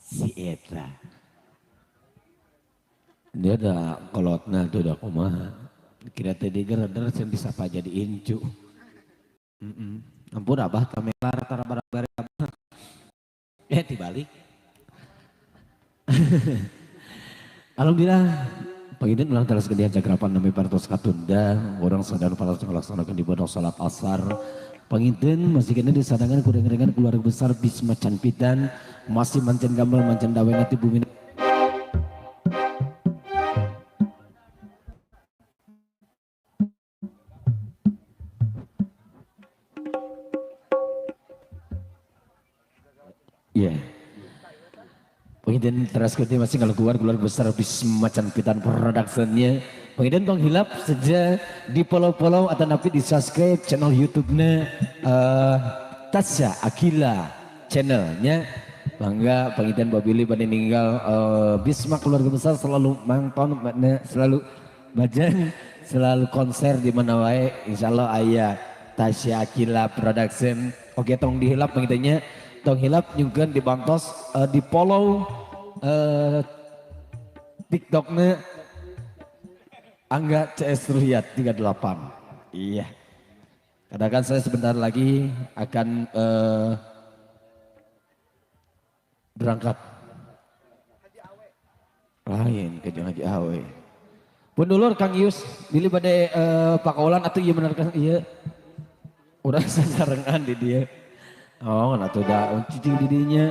Si Eta. Dia ada kolotna tuh udah kumaha. Kira tadi gara-gara yang bisa apa jadi incu. Ampun abah tamelar tara barang-barang abah. Dibalik. Alhamdulillah. Pagidin ulang terus gede cakrapan nami partos katunda. Orang sadar para melaksanakan ibadah salat asar. Panginten masih kena disadangan kurang-kurangan keluarga besar Bisma Canpitan. Masih mancen gambal mancen dawe nanti bumi. Iya. Pengintin teras kuti masih kalau keluar besar Bisma Canpitan produksinya. Pengintin tong hilap saja di follow atau napi di subscribe channel YouTube-nya Tasya Akila channelnya. Bangga pengintin Babili pada meninggal Bisma keluarga besar selalu mangton selalu bajan selalu konser di mana wae insyaallah aya Tasya Akila production. Oke tong dihilap pengintinnya. Tong hilap juga dibantos di follow TikToknya Angga CS Ruhyat 38. Iya. Kadang saya sebentar lagi akan berangkat. Lain ke Haji Awe. Pundulur Kang Yus, pilih pada Pakolan atau iya benar kan iya. Udah sasarengan di dia. Oh, atau dah cicing didinya.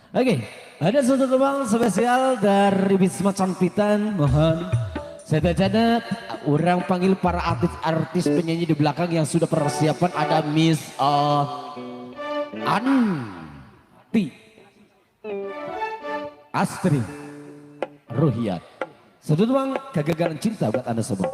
Oke, ada satu teman spesial dari Bisma Canpitan. Mohon saya catat orang panggil para artis penyanyi di belakang yang sudah persiapan. Ada Miss Anti Astri Ruhyat. Satu teman kegagalan cinta buat Anda semua.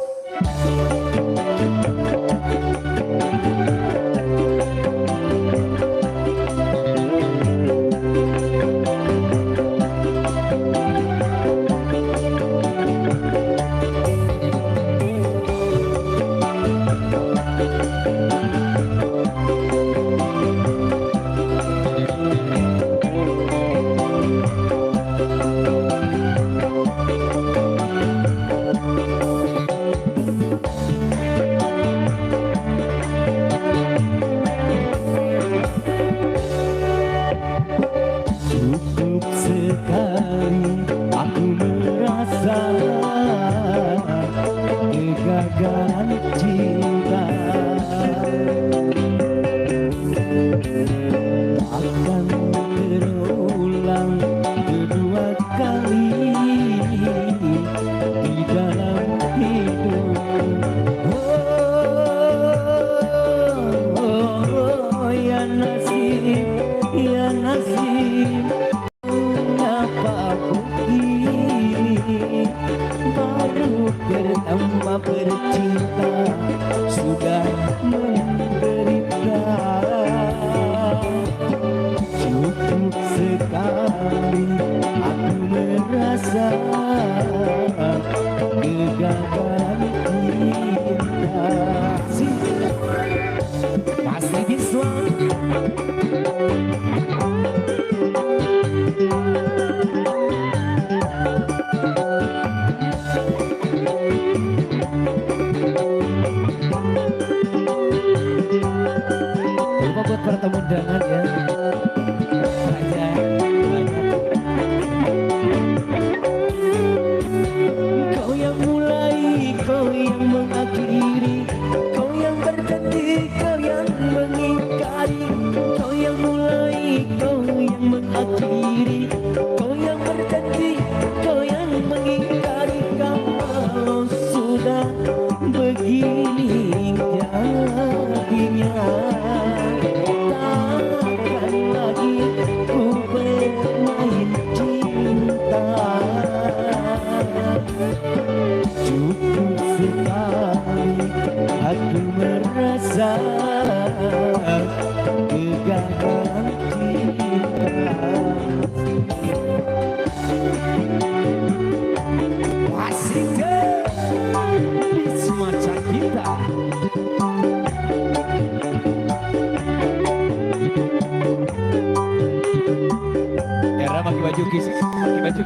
Bisma Canpitan.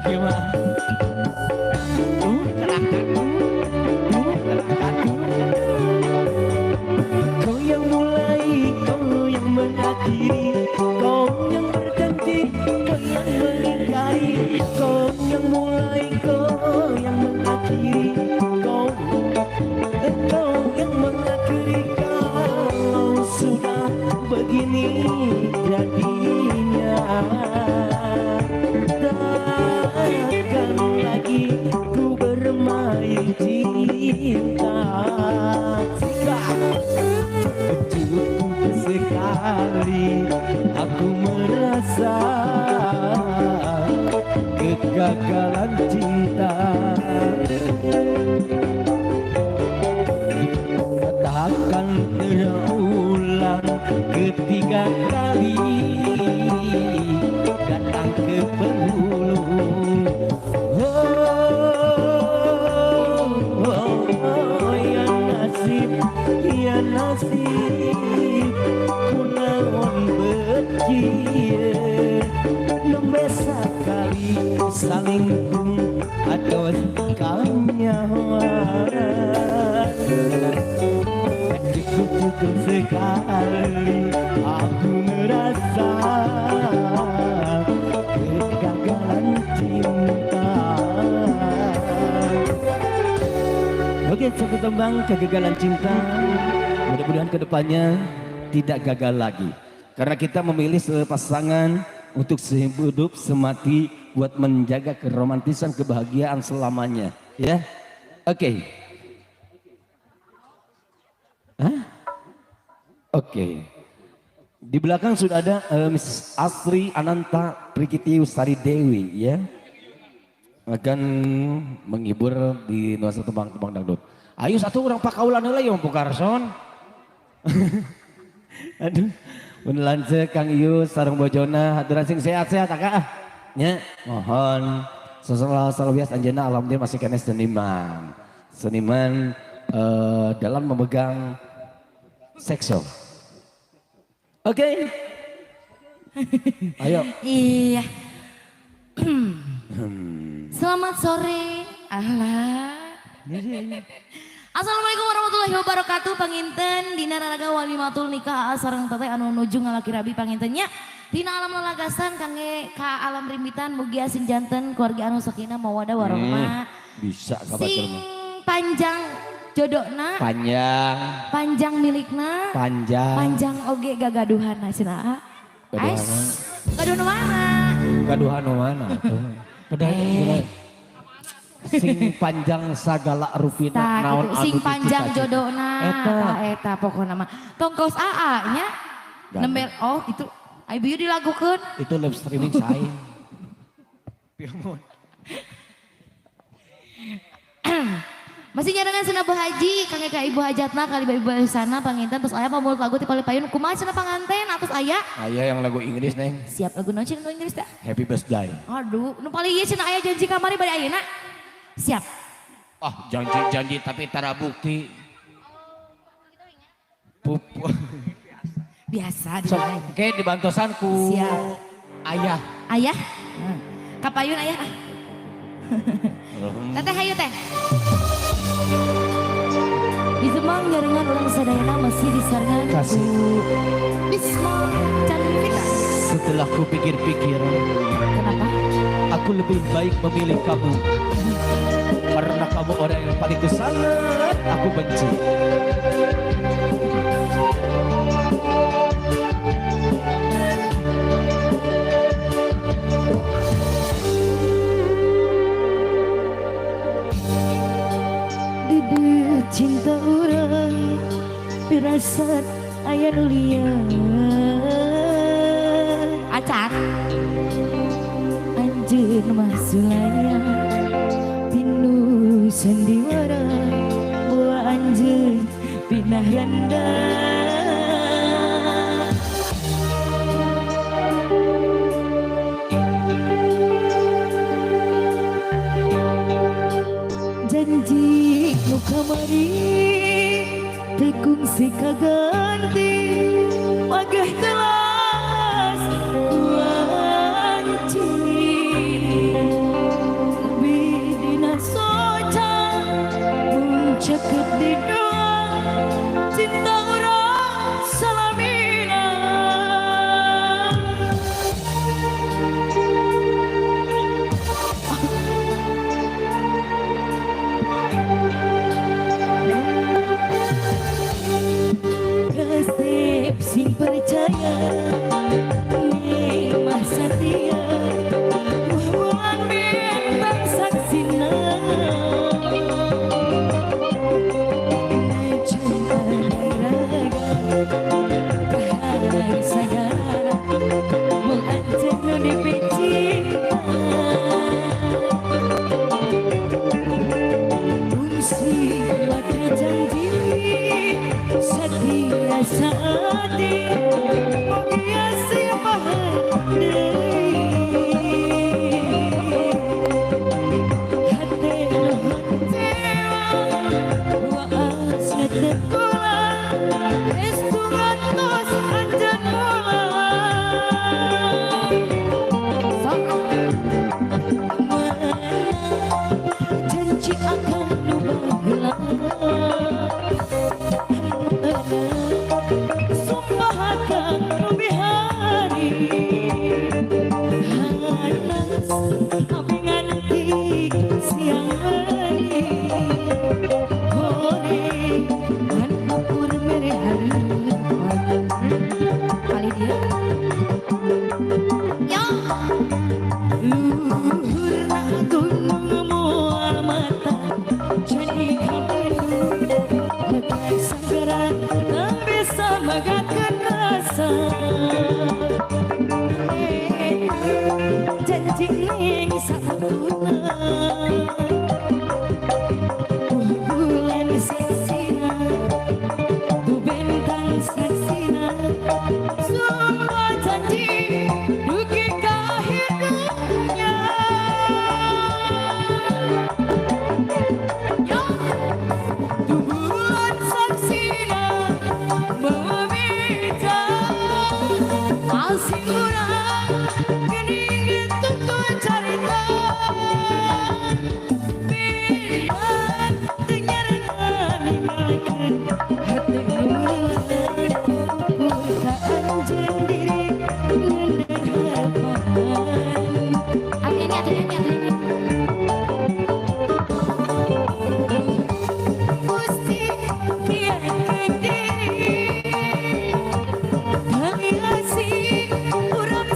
gimana? Kau yang mulai, kau yang mengakhiri, kau yang berganti, kau yang melingkari, kau yang mulai, kau yang mengakhiri, kau yang mengakhiri. Kalau sudah begini jadinya, takkan lagi ku bermain cinta. Cukup sekali aku merasa kegagalan cinta. Takkan terulang ketiga kali datang ke penghulu. Ya nasib, ya nasib, kunaon bekieu nembe sakali saling atau kanyawa. Cukup sekali aku merasa kegagalan cinta. Oke, cukup tembang kegagalan cinta. Mudah-mudahan kedepannya tidak gagal lagi. Karena kita memilih pasangan untuk sehidup semati buat menjaga keromantisan kebahagiaan selamanya. Ya, oke. Oke. Di belakang sudah ada Miss Asri Ananta Prikiti Ustari Dewi ya. Akan menghibur di nuansa tembang-tembang dangdut. Ayo satu orang pakaulan heula ya Mpu Karson. Aduh, mun lanceuk Kang Ius sareng bojona haturan sing sehat-sehat Kak. Nya, mohon salawat anjeunna alhamdulillah masih kena seniman. Seniman dalam memegang sekso. Oke. Ayo. Iya. Selamat sore. Assalamualaikum warahmatullahi wabarakatuh. Panginten dina raraga walimatul nikah sareng teteh anu nuju ngalaki rabi pangintennya. Dina alam lelagasan kangge ka alam rimbitan mugi asin janten keluarga anu sakinah mawaddah warahmah. Bisa kabar sing panjang jodohna, panjang milikna, panjang oge gagaduhan cenah. Gaduhan mana? Gaduhan mana? Sing panjang sagala rupina naon sing panjang jodohna eta pokona mah tongkos AA nya nembel itu ibu dilagukeun itu live streaming sae. Masih nyarangan cenah Bu Haji kangge ka ibu hajatna kali ibu sana panginten terus aya pamul lagu ti Palipayun kumaha cenah panganten atus aya yang lagu Inggris neng siap lagu naon cenah Inggris teh Happy Birthday. Aduh nu paling ieu cenah aya janji kamari bade ayeuna siap janji tapi tara bukti biasa so, oke dibantosanku siap ayah kapayun ayah teteh hayu teh di Semang jaringan orang sadayana masih disarangan kasih Bisma Canvita. Setelah ku pikir-pikir Kenapa? Aku lebih baik memilih kamu karena kamu orang yang paling sangat aku benci. Cinta orang firasat aya nu acar anjeun mah sulaya tinu sandiwara bawa anjeun pinah randa janji nu kamari tekung sikaganti wagah telas wanci cinta orang salamina. Resep sing percaya memang setia Muhammad bintang saksina cinta raga bahari sagara mengantar di pecinta fungsi maka janji setia saati menghiasi bahagia hati wa asat kula esturantos anjan mula janji akan nubah sumpah akan lebih hari hanas abi nganti siang hari hore kan ukur mere hari kali dia ya luhur gunung mual mata jadi kamu lekai segera tak bisa megatkan rasa janji yang sempurna bulan saksina bintang saksina semua janji duki hidupnya bulan saksina meminta asing orang kening itu cerita biar dengarkan hati bukaan sendiri Gusti biarkan diri kami asing orang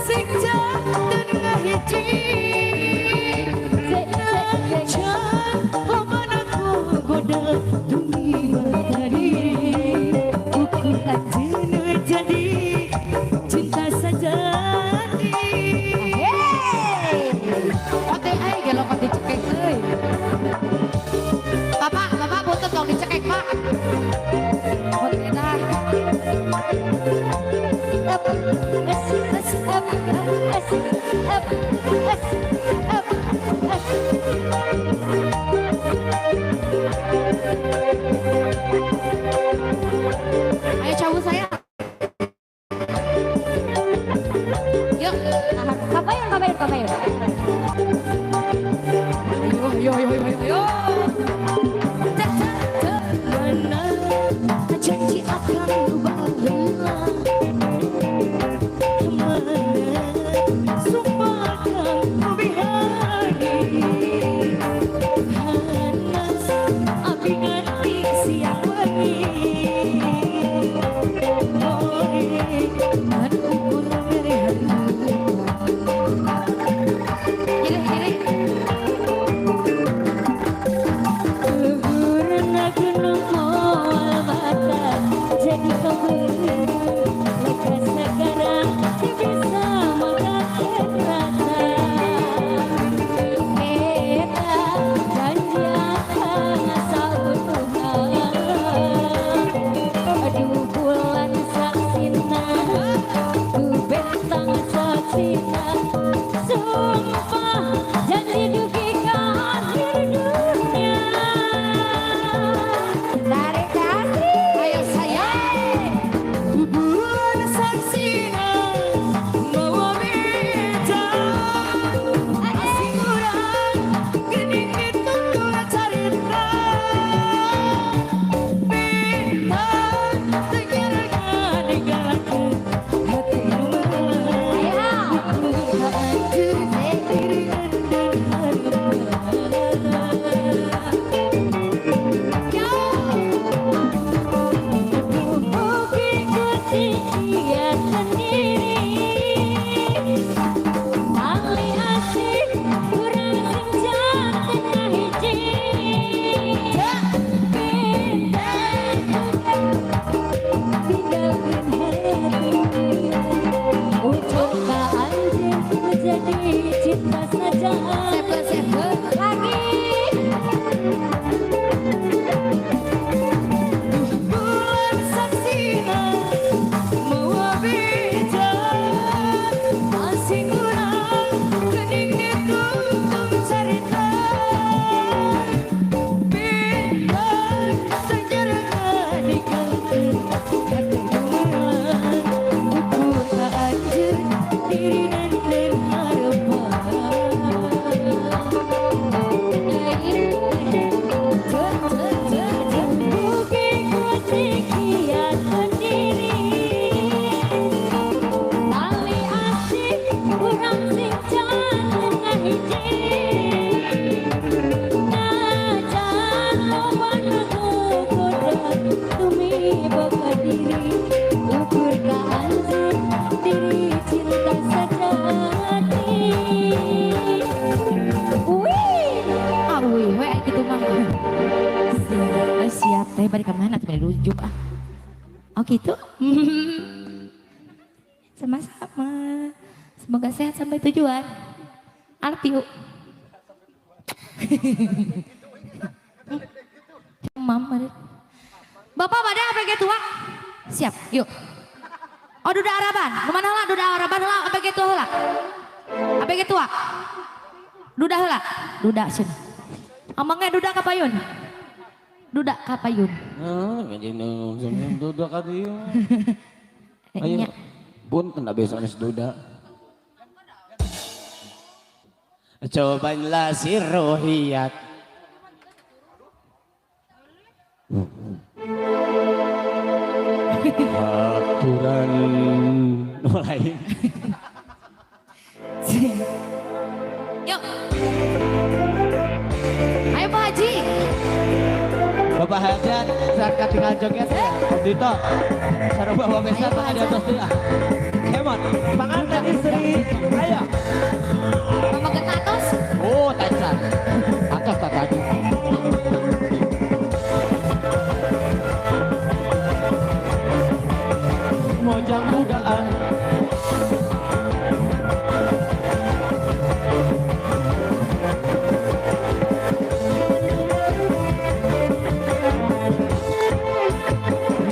sekian berdiri tali asik kurang sinchan tengah hiji najan lawan kodrat tumi berdiri ukur kehanjur diri cinta sejati wih wih weh gitu mah siap teh balik kemana tuh balik rujuk oh gitu sama-sama semoga sehat sampai tujuan I love you mama bapak pada APG tua siap yuk oh duda araban kemana lah duda araban lah APG tua lah APG tua duda lah duda sini amangnya duda kapayun duda kapayun duda kapayun ayo pun kena besoknya duda cobalah si rohiyat aturan lain yuk ayo Pak Haji Bapak Hajat saat tinggal joget ya Dito sarua bawa besa tuh di atas dia Kemon panganten istri ayo Mama Getatos oh tacan atas tadi mojang mudaan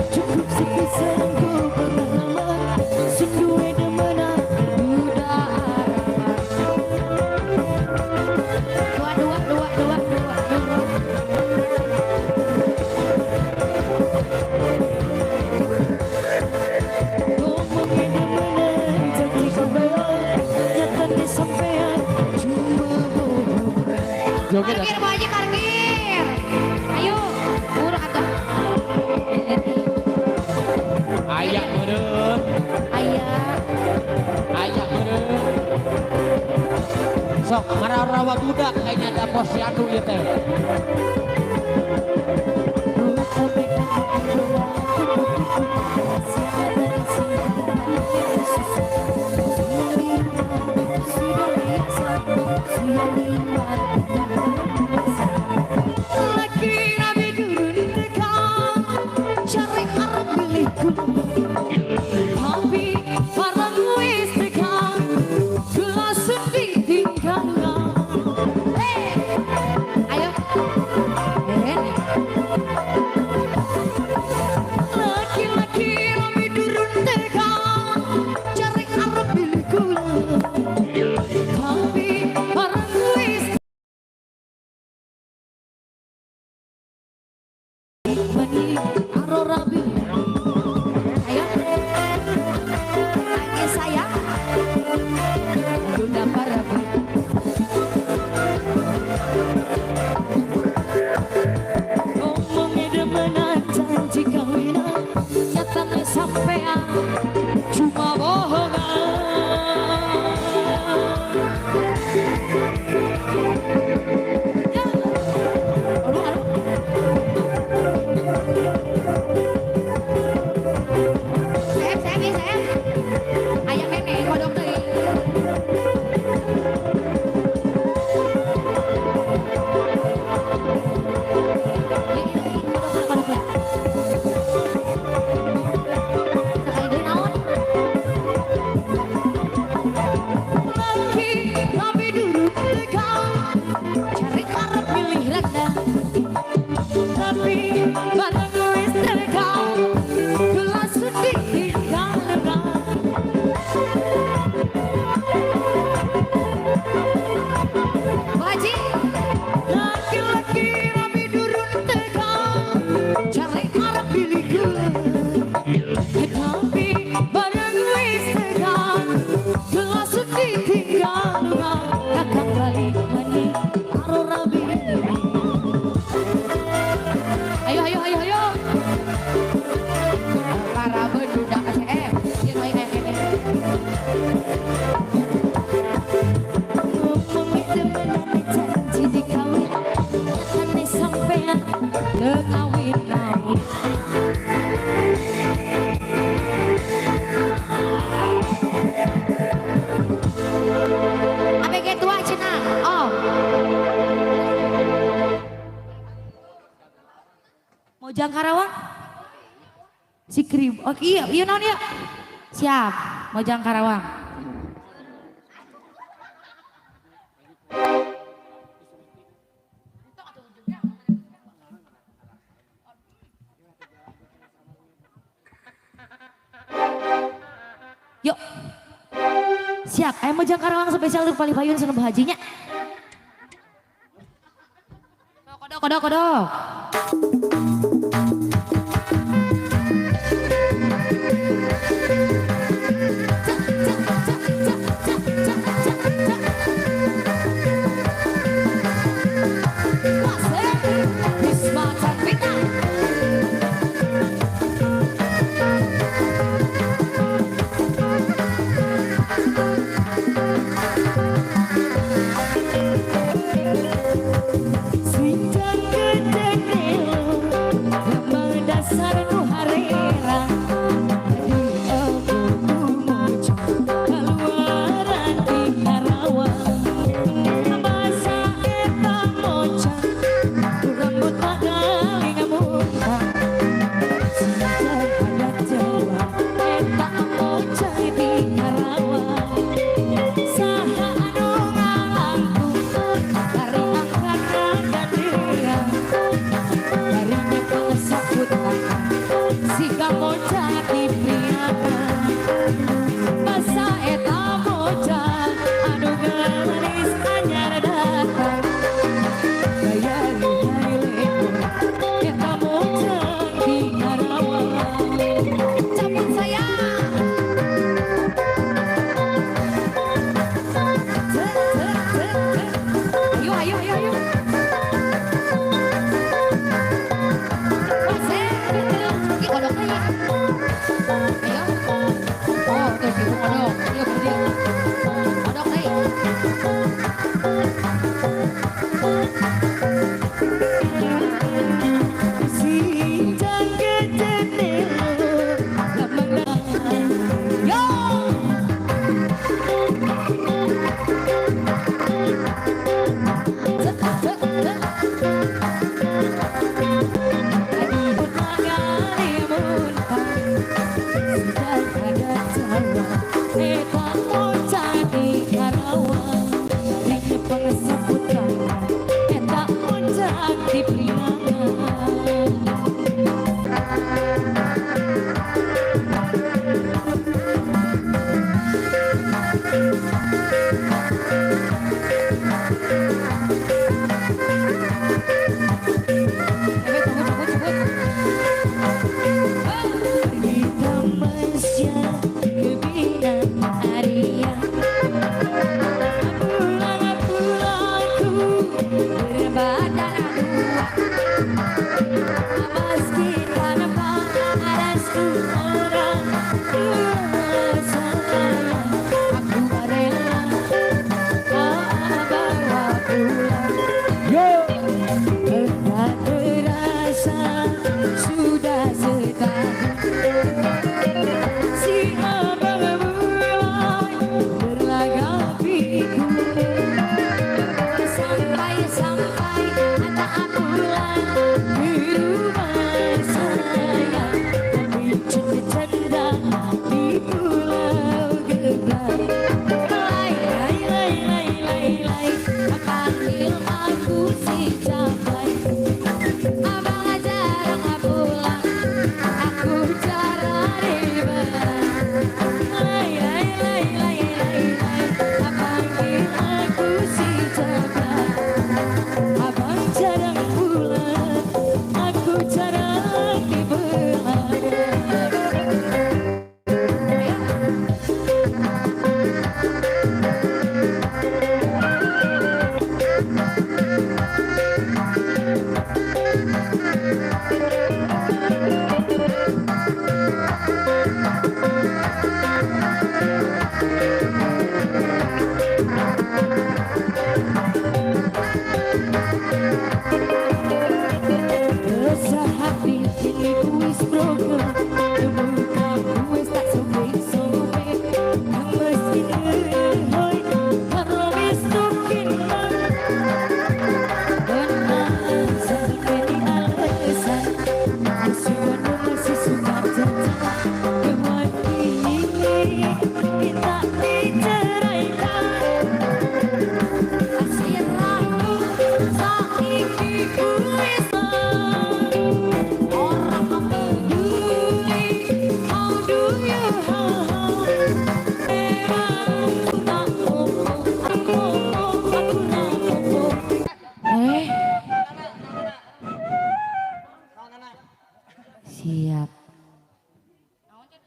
cukup sekisan ku pengalaman sendiri demana muda dua ngomongin demenan janji sampean nyata disampean cuma bohong joget parkir Pak Haji parkir ayo urut atau ayak meureun ayak meureun sok marawa budak kayaknya ada posyandu ieu teh lagi nabi turun dekat cari arah milikku tapi orang wis dekat gelas sedih tinggalkan ayo laki-laki nabi turun dekat cari arah milikku tapi orang wis mani aro rabi Si Krib. Oh iya, iya non ya. Siap, Mojang Karawang. Yuk. Siap, ayo Mojang Karawang spesial untuk Pali Payun sana bahajinya. Kodok, kodok, kodok.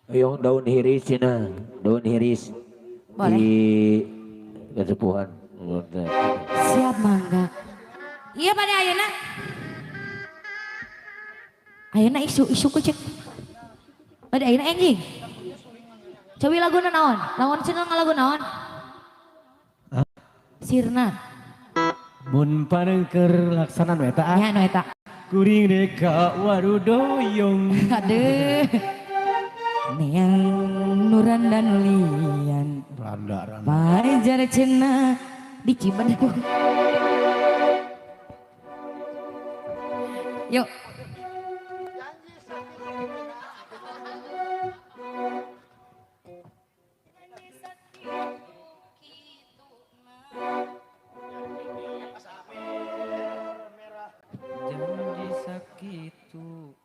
Yang daun hiris cina, daun hiris Boleh. di kesepuhan. Siap mangga. Iya pada ayeuna. Ayeuna isu kucek. Pada ayeuna enjing. Cobi lagu naon? Naon cenah ngalagu naon? Sirna. Mun panengker laksanan eta ah. Nya nu eta. Kuring deka warudoyong. Aduh. Neang nuran dan lian. Randa. Pajar cenah di Cibadak. Yuk. Janji sakitu.